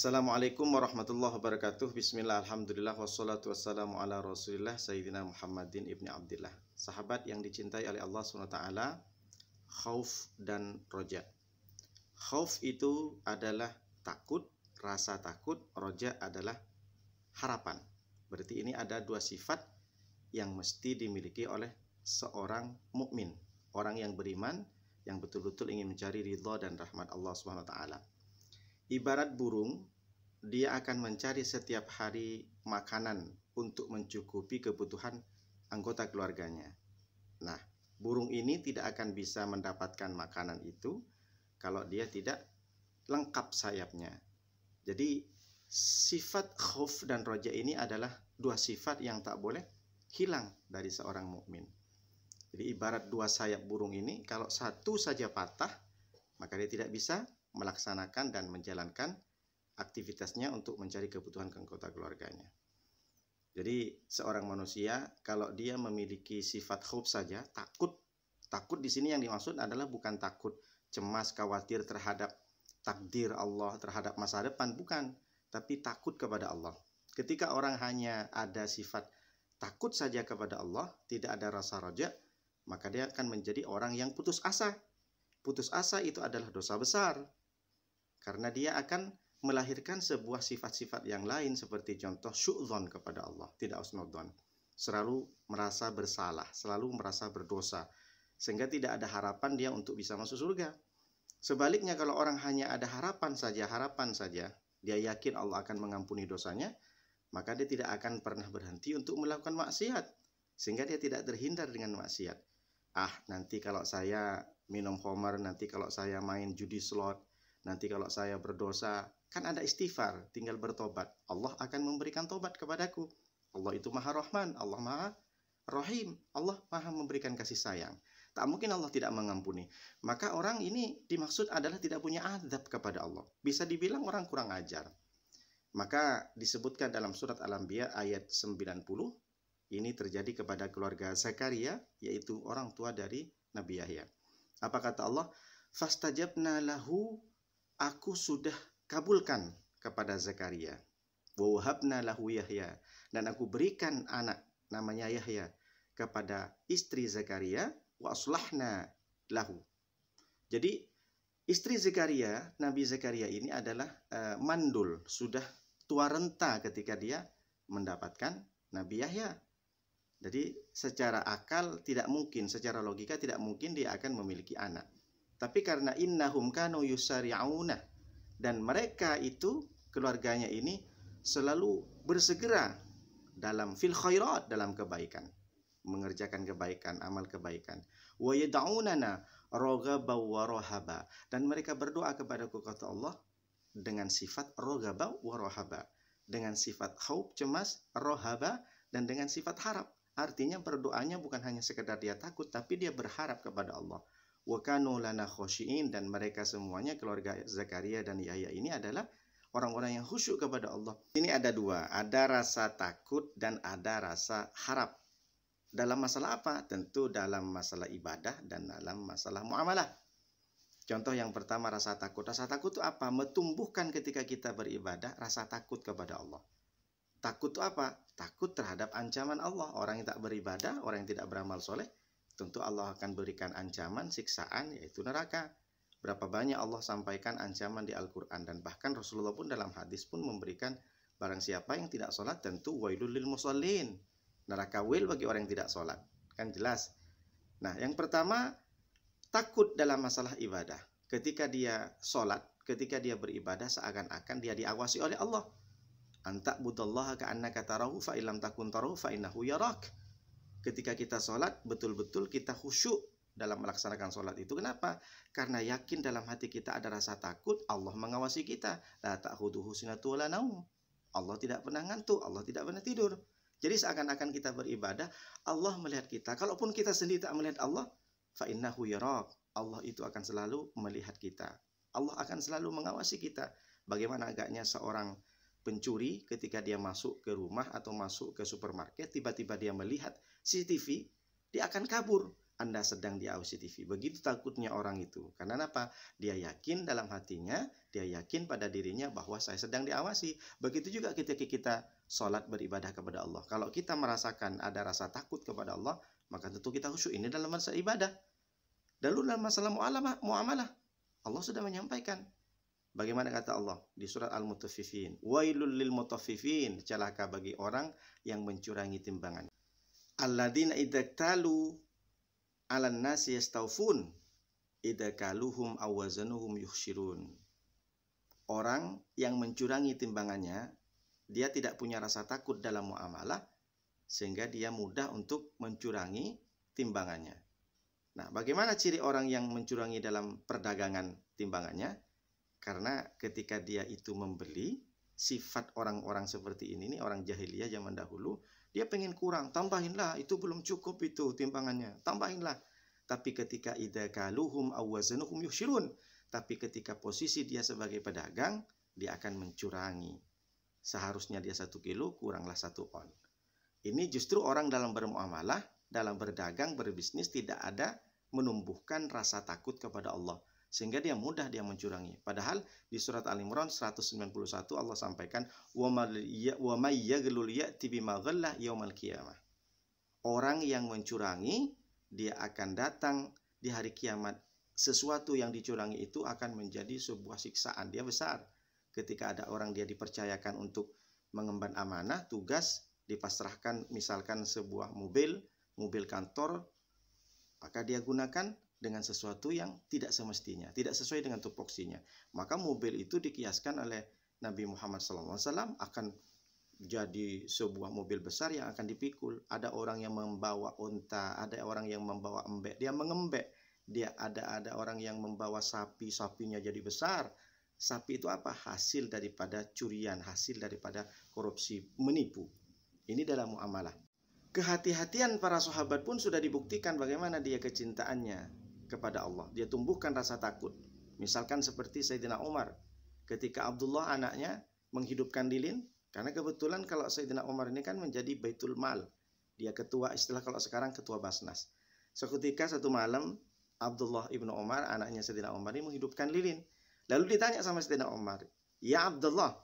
Assalamualaikum warahmatullahi wabarakatuh. Bismillah, alhamdulillah, wassalatu wassalamu ala rasulillah Sayyidina Muhammadin ibni Abdillah. Sahabat yang dicintai oleh Allah SWT, khauf dan roja. Khauf itu adalah takut, rasa takut. Roja adalah harapan. Berarti ini ada dua sifat yang mesti dimiliki oleh seorang mukmin, orang yang beriman, yang betul-betul ingin mencari ridha dan rahmat Allah SWT. Ibarat burung, dia akan mencari setiap hari makanan untuk mencukupi kebutuhan anggota keluarganya. Nah, burung ini tidak akan bisa mendapatkan makanan itu kalau dia tidak lengkap sayapnya. Jadi, sifat khauf dan roja ini adalah dua sifat yang tak boleh hilang dari seorang mukmin. Jadi, ibarat dua sayap burung ini, kalau satu saja patah, maka dia tidak bisa melaksanakan dan menjalankan aktivitasnya untuk mencari kebutuhan anggota keluarganya. Jadi seorang manusia kalau dia memiliki sifat khauf saja, takut di sini yang dimaksud adalah bukan takut cemas, khawatir terhadap takdir Allah, terhadap masa depan, bukan, tapi takut kepada Allah. Ketika orang hanya ada sifat takut saja kepada Allah, tidak ada rasa roja, maka dia akan menjadi orang yang putus asa. Putus asa itu adalah dosa besar. Karena dia akan melahirkan sebuah sifat-sifat yang lain seperti contoh syu'dzon kepada Allah, tidak husnudzon. Selalu merasa bersalah, selalu merasa berdosa, sehingga tidak ada harapan dia untuk bisa masuk surga. Sebaliknya kalau orang hanya ada harapan saja, dia yakin Allah akan mengampuni dosanya, maka dia tidak akan pernah berhenti untuk melakukan maksiat, sehingga dia tidak terhindar dengan maksiat. Nanti kalau saya minum khamar, nanti kalau saya main judi slot, nanti kalau saya berdosa, kan ada istighfar, tinggal bertobat. Allah akan memberikan tobat kepadaku. Allah itu Maha Rahman, Allah Maha Rahim, Allah Maha memberikan kasih sayang. Tak mungkin Allah tidak mengampuni. Maka orang ini dimaksud adalah tidak punya azab kepada Allah. Bisa dibilang orang kurang ajar. Maka disebutkan dalam surat Al-Anbiya ayat 90, ini terjadi kepada keluarga Zakaria, yaitu orang tua dari Nabi Yahya. Apa kata Allah? Fastajabna lahu, aku sudah kabulkan kepada Zakaria. Wa wahabna lahu Yahya, dan aku berikan anak namanya Yahya kepada istri Zakaria. Wa aslahna lahu. Jadi istri Zakaria, Nabi Zakaria ini adalah mandul, sudah tua renta ketika dia mendapatkan Nabi Yahya. Jadi secara akal tidak mungkin, secara logika tidak mungkin dia akan memiliki anak. Tapi karena innahum kanu yusari'una, dan mereka itu, keluarganya ini selalu bersegera dalam fil khairat, dalam kebaikan, mengerjakan kebaikan, amal kebaikan. Wa yad'unana raghaban wa rahaba, dan mereka berdoa kepadaku, kata Allah, dengan sifat raghaba wa rahaba, dengan sifat khauf, cemas, rahaba, dan dengan sifat harap. Artinya berdoanya bukan hanya sekedar dia takut, tapi dia berharap kepada Allah. Wa kanu lana khosyiin, dan mereka semuanya, keluarga Zakaria dan Yahya ini adalah orang-orang yang khusyuk kepada Allah. Ini ada dua, ada rasa takut dan ada rasa harap. Dalam masalah apa? Tentu dalam masalah ibadah dan dalam masalah muamalah. Contoh yang pertama, rasa takut. Rasa takut itu apa? Menumbuhkan ketika kita beribadah rasa takut kepada Allah. Takut itu apa? Takut terhadap ancaman Allah. Orang yang tak beribadah, orang yang tidak beramal soleh, tentu Allah akan berikan ancaman, siksaan, yaitu neraka. Berapa banyak Allah sampaikan ancaman di Al-Quran, dan bahkan Rasulullah pun dalam hadis pun memberikan barang siapa yang tidak sholat, tentu wailul lil musallin, neraka wail bagi orang yang tidak sholat. Kan jelas. Nah, yang pertama, takut dalam masalah ibadah. Ketika dia sholat, ketika dia beribadah, seakan-akan dia diawasi oleh Allah. Anta budallaha ka'annaka tarahu fa illam takun tarahu fa innahu yarak. Ketika kita sholat, betul-betul kita khusyuk dalam melaksanakan sholat itu. Kenapa? Karena yakin dalam hati kita ada rasa takut Allah mengawasi kita. La ta'khuduhu sinatun wa la naum. Allah tidak pernah ngantuk, Allah tidak pernah tidur. Jadi seakan-akan kita beribadah, Allah melihat kita. Kalaupun kita sendiri tak melihat Allah, fa innahu yarak. Allah itu akan selalu melihat kita. Allah akan selalu mengawasi kita. Bagaimana agaknya seorang pencuri ketika dia masuk ke rumah atau masuk ke supermarket, tiba-tiba dia melihat CCTV, dia akan kabur. Anda sedang diawasi TV. Begitu takutnya orang itu. Karena apa? Dia yakin dalam hatinya, dia yakin pada dirinya bahwa saya sedang diawasi. Begitu juga ketika kita sholat beribadah kepada Allah. Kalau kita merasakan ada rasa takut kepada Allah, maka tentu kita khusyuk. Ini dalam masalah ibadah. Lalu dalam masalah muamalah, Allah sudah menyampaikan. Bagaimana kata Allah di surat Al-Mutaffifin? Wailul lil mutaffifin, celaka bagi orang yang mencurangi timbangan. Alladzina idza talu 'alan nasi yastaufun idza kaluhum aw wazanuhum yukhsirun. Orang yang mencurangi timbangannya, dia tidak punya rasa takut dalam muamalah sehingga dia mudah untuk mencurangi timbangannya. Nah, bagaimana ciri orang yang mencurangi dalam perdagangan timbangannya? Karena ketika dia itu membeli, sifat orang-orang seperti ini, orang jahiliyah zaman dahulu, dia pengen kurang, tambahinlah, itu belum cukup itu timbangannya, tambahinlah. Tapi ketika idza kaluhum aw wazanuhum yukhsirun, tapi ketika posisi dia sebagai pedagang, dia akan mencurangi. Seharusnya dia 1 kilo, kuranglah 1 on. Ini justru orang dalam bermuamalah, dalam berdagang, berbisnis tidak ada menumbuhkan rasa takut kepada Allah. Sehingga dia mudah dia mencurangi. Padahal di surat Al-Imran 191 Allah sampaikan wa may yaghlul ya'ti bima ghalla yaumal qiyamah. Orang yang mencurangi dia akan datang di hari kiamat. Sesuatu yang dicurangi itu akan menjadi sebuah siksaan. Dia besar. Ketika ada orang dia dipercayakan untuk mengemban amanah, tugas, dipasrahkan misalkan sebuah mobil kantor, maka dia gunakan dengan sesuatu yang tidak semestinya, tidak sesuai dengan tupoksinya. Maka mobil itu dikiaskan oleh Nabi Muhammad SAW akan jadi sebuah mobil besar yang akan dipikul. Ada orang yang membawa unta, ada orang yang membawa embek, dia mengembek. Dia ada orang yang membawa sapi, sapinya jadi besar. Sapi itu apa? Hasil daripada curian, hasil daripada korupsi, menipu. Ini dalam muamalah. Kehati-hatian para sahabat pun sudah dibuktikan bagaimana dia kecintaannya kepada Allah. Dia tumbuhkan rasa takut. Misalkan seperti Sayyidina Umar. Ketika Abdullah anaknya menghidupkan lilin. Karena kebetulan kalau Sayyidina Umar ini kan menjadi Baitul Mal. Dia ketua, istilah kalau sekarang ketua Basnas. Seketika satu malam Abdullah ibnu Umar, anaknya Sayyidina Umar ini menghidupkan lilin. Lalu ditanya sama Sayyidina Umar, "Ya Abdullah,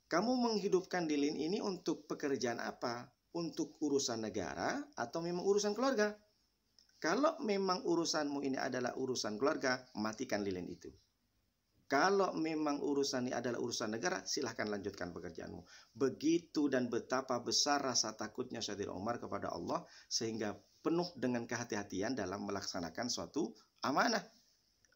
kamu menghidupkan lilin ini untuk pekerjaan apa? Untuk urusan negara atau memang urusan keluarga? Kalau memang urusanmu ini adalah urusan keluarga, matikan lilin itu. Kalau memang urusan ini adalah urusan negara, silahkan lanjutkan pekerjaanmu." Begitu dan betapa besar rasa takutnya Sayyidina Umar kepada Allah, sehingga penuh dengan kehati-hatian dalam melaksanakan suatu amanah.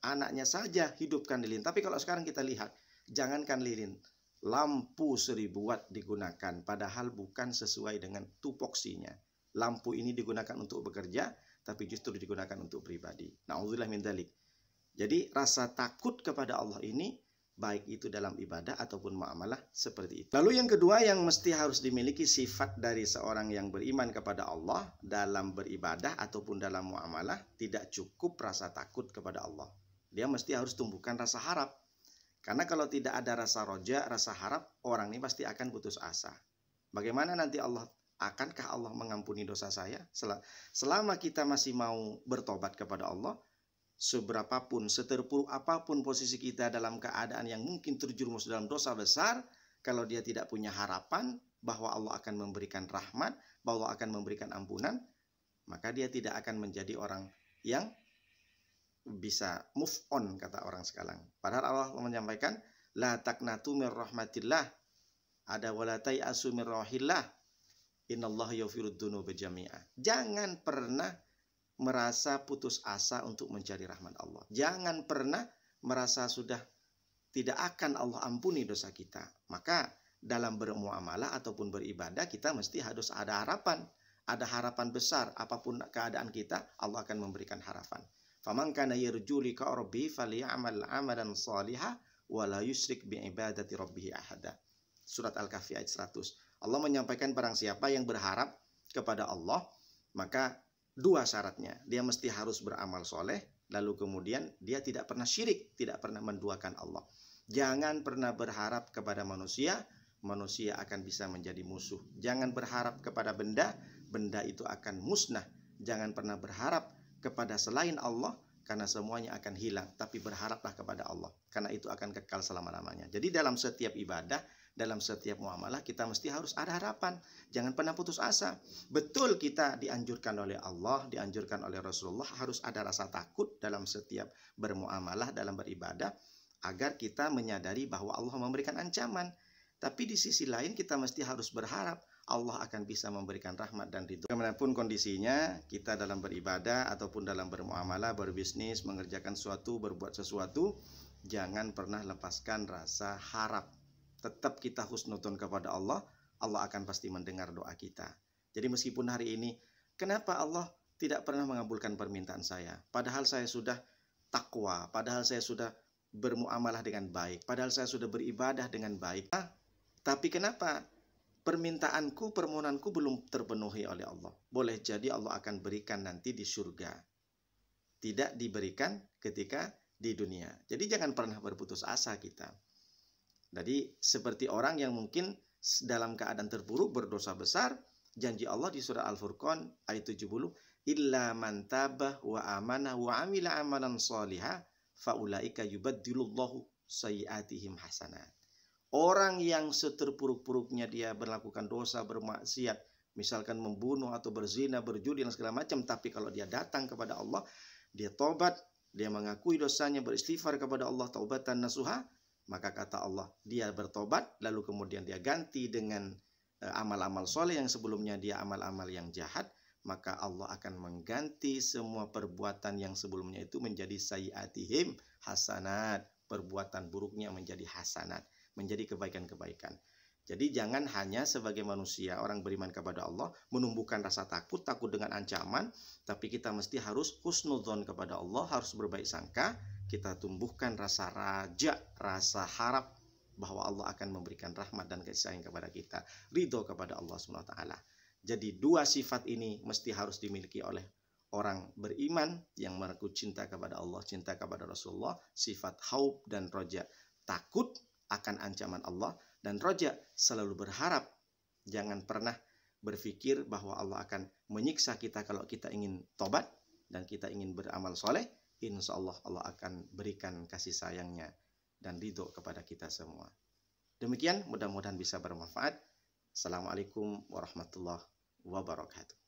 Anaknya saja hidupkan lilin. Tapi kalau sekarang kita lihat, jangankan lilin, lampu 1000 watt digunakan, padahal bukan sesuai dengan tupoksinya. Lampu ini digunakan untuk bekerja, tapi justru digunakan untuk pribadi. Na'udzubillah min dzalik. Jadi rasa takut kepada Allah ini, baik itu dalam ibadah ataupun muamalah, seperti itu. Lalu yang kedua yang mesti harus dimiliki sifat dari seorang yang beriman kepada Allah dalam beribadah ataupun dalam muamalah, tidak cukup rasa takut kepada Allah. Dia mesti harus tumbuhkan rasa harap. Karena kalau tidak ada rasa roja, rasa harap, orang ini pasti akan putus asa. Bagaimana nanti akankah Allah mengampuni dosa saya? Selama kita masih mau bertobat kepada Allah, seberapapun, seterpuruk apapun posisi kita dalam keadaan yang mungkin terjerumus dalam dosa besar, kalau dia tidak punya harapan bahwa Allah akan memberikan rahmat, bahwa Allah akan memberikan ampunan, maka dia tidak akan menjadi orang yang bisa move on, kata orang sekarang. Padahal Allah menyampaikan, la taqnatu mir rahmatillah, ada wala tai'asu mir rahillah, innallaha yaghfirud dzunuba jami'a. Jangan pernah merasa putus asa untuk mencari rahmat Allah. Jangan pernah merasa sudah tidak akan Allah ampuni dosa kita. Maka dalam bermuamalah ataupun beribadah, kita mesti harus ada harapan. Ada harapan besar. Apapun keadaan kita, Allah akan memberikan harapan. Faman kana yarju liqa rabbih falyamal amalan shalihan wa la yusyrik bi ibadati rabbih ahada. Surat Al-Kahfi ayat 100. Allah menyampaikan barang siapa yang berharap kepada Allah, maka dua syaratnya. Dia mesti harus beramal soleh, lalu kemudian dia tidak pernah syirik, tidak pernah menduakan Allah. Jangan pernah berharap kepada manusia, manusia akan bisa menjadi musuh. Jangan berharap kepada benda, benda itu akan musnah. Jangan pernah berharap kepada selain Allah, karena semuanya akan hilang, tapi berharaplah kepada Allah, karena itu akan kekal selama-lamanya. Jadi dalam setiap ibadah, dalam setiap muamalah, kita mesti harus ada harapan. Jangan pernah putus asa. Betul kita dianjurkan oleh Allah, dianjurkan oleh Rasulullah, harus ada rasa takut dalam setiap bermuamalah, dalam beribadah, agar kita menyadari bahwa Allah memberikan ancaman. Tapi di sisi lain kita mesti harus berharap Allah akan bisa memberikan rahmat dan ridho. Bagaimanapun kondisinya, kita dalam beribadah ataupun dalam bermuamalah, berbisnis, mengerjakan sesuatu, berbuat sesuatu, jangan pernah lepaskan rasa harap. Tetap kita husnudon kepada Allah, Allah akan pasti mendengar doa kita. Jadi meskipun hari ini, kenapa Allah tidak pernah mengabulkan permintaan saya? Padahal saya sudah takwa, padahal saya sudah bermuamalah dengan baik, padahal saya sudah beribadah dengan baik. Tapi kenapa permintaanku, permohonanku belum terpenuhi oleh Allah? Boleh jadi Allah akan berikan nanti di surga. Tidak diberikan ketika di dunia. Jadi jangan pernah berputus asa kita. Jadi seperti orang yang mungkin dalam keadaan terpuruk, berdosa besar, janji Allah di surah Al-Furqan ayat 70, illa man tabah wa amana wa amila amalan salihah faulaika yubaddilullahu sayyiatihim hasanat. Orang yang seterpuruk-puruknya dia melakukan dosa, bermaksiat, misalkan membunuh atau berzina, berjudi dan segala macam, tapi kalau dia datang kepada Allah, dia tobat, dia mengakui dosanya, beristighfar kepada Allah, taubatan nasuha, maka kata Allah, dia bertobat, lalu kemudian dia ganti dengan amal-amal soleh yang sebelumnya dia amal-amal yang jahat, maka Allah akan mengganti semua perbuatan yang sebelumnya itu menjadi sayyiatihim hasanat, perbuatan buruknya menjadi hasanat, menjadi kebaikan-kebaikan. Jadi jangan hanya sebagai manusia, orang beriman kepada Allah, menumbuhkan rasa takut dengan ancaman, tapi kita mesti harus husnudzon kepada Allah, harus berbaik sangka, kita tumbuhkan rasa raja, rasa harap bahwa Allah akan memberikan rahmat dan kasih sayang kepada kita, ridho kepada Allah SWT. Jadi dua sifat ini mesti harus dimiliki oleh orang beriman yang mengaku cinta kepada Allah, cinta kepada Rasulullah, sifat khauf dan roja, takut akan ancaman Allah, dan roja selalu berharap. Jangan pernah berpikir bahwa Allah akan menyiksa kita kalau kita ingin tobat dan kita ingin beramal soleh. Insya Allah Allah akan berikan kasih sayangnya dan ridho kepada kita semua. Demikian, mudah-mudahan bisa bermanfaat. Assalamualaikum warahmatullahi wabarakatuh.